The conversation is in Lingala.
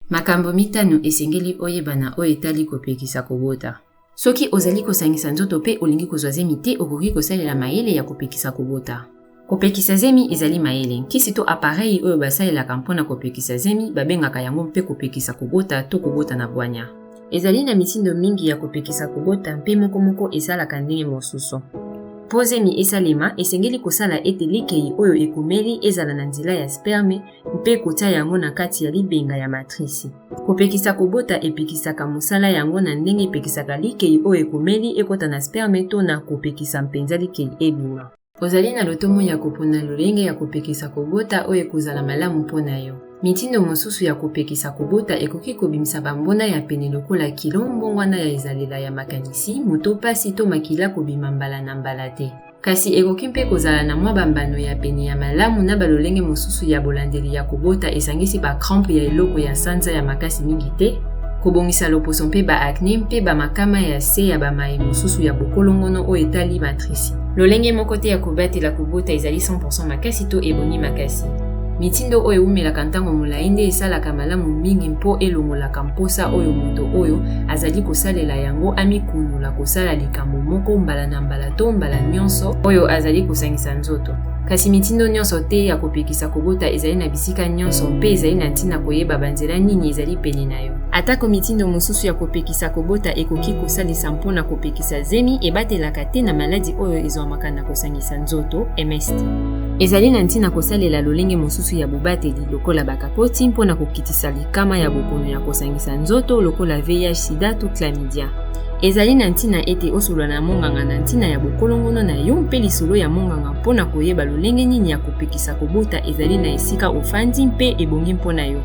Makambo mitano esengeli oyebana oyo etali kopekisa kobota. Soki ozali kosangisa nzoto pe olingi kozwa zemi te okoki kosalela mayele ya kopekisa kobota. Kopekisa zemi ezali mayele. Kisi to appareil oyo basalelaka mpona kopekisa zemi babengaka yango mpe kopekisa kobota to kobota na bwanya. Ezali na mitindo mingi ya kopekisa kobota mpe moko esalaka ndenge mosusu. Po zemi esalema esengeli kosala ete likei oyo ekomeli ezala na nzela ya sperme mpe kotia yango na kati ya libenga ya matrisi. Kopekisa kobota epekisaka mosala yango na ndenge epekisaka likei oyo ekomeli ekota na sperme to na kopekisa mpenza likei ebima. Ozali na lotomo ya kopona lolenge ya kopekisa kobota oyo ekozala malamu mpona yo. Mitindo mosusu ya kopekisa kobota ekoki kobimisa bambona ya pene lokola kilo mbongwana ya ezalela ya makanisi, moto pasi to makila kobima mbala na mbala te. Kasi ekoki mpe kozala na mwa bambano ya pene ya malamu na balolenge mosusu ya bolandeli ya kobota esangisi ba crampe ya eloko ya sanza ya makasi mingi te, kobongisa loposo mpe ba acne mpe ba makama ya se ya bamaye mosusu ya bokolongono oyo etali matrisi. Lolenge moko te ya kobatela kobota ezali 100% makasi to eboni makasi. Mitindo oyo umelaka ntango molai nde esalaka malamu mingi mpo elongolaka mposa oyo moto oyo azali kosalela yango amikunula kosala likambo moko mbala na mbala to mbala nyonso oyo azali kosangisa nzoto. Kasi mitindo nyonso te ya kopekisa kobota ezali na bisika nyonso mpe ezali na ntina koyeba banzela nini ezali pene na yo. Atako mitindo mosusu ya kopekisa kobota ekoki kosalisa mpona kopekisa zemi ebatelaka te na maladi oyo ezwamaka na kosangisa nzoto MST. Ezali na ntina kosalela lolenge mosusu ya bobateli lokola bakapoti mpona kokitisa likama ya bokono ya kosangisa nzoto lokola VIH sida to chlamydia. Ezali na ntina ete osola na monganga na ntina ya bokolongono na yo mpe lisolo ya monganga mpona koyeba lolenge nini ya kopekisa kobota ezali na esika ofandi mpe ebongi mpona yo.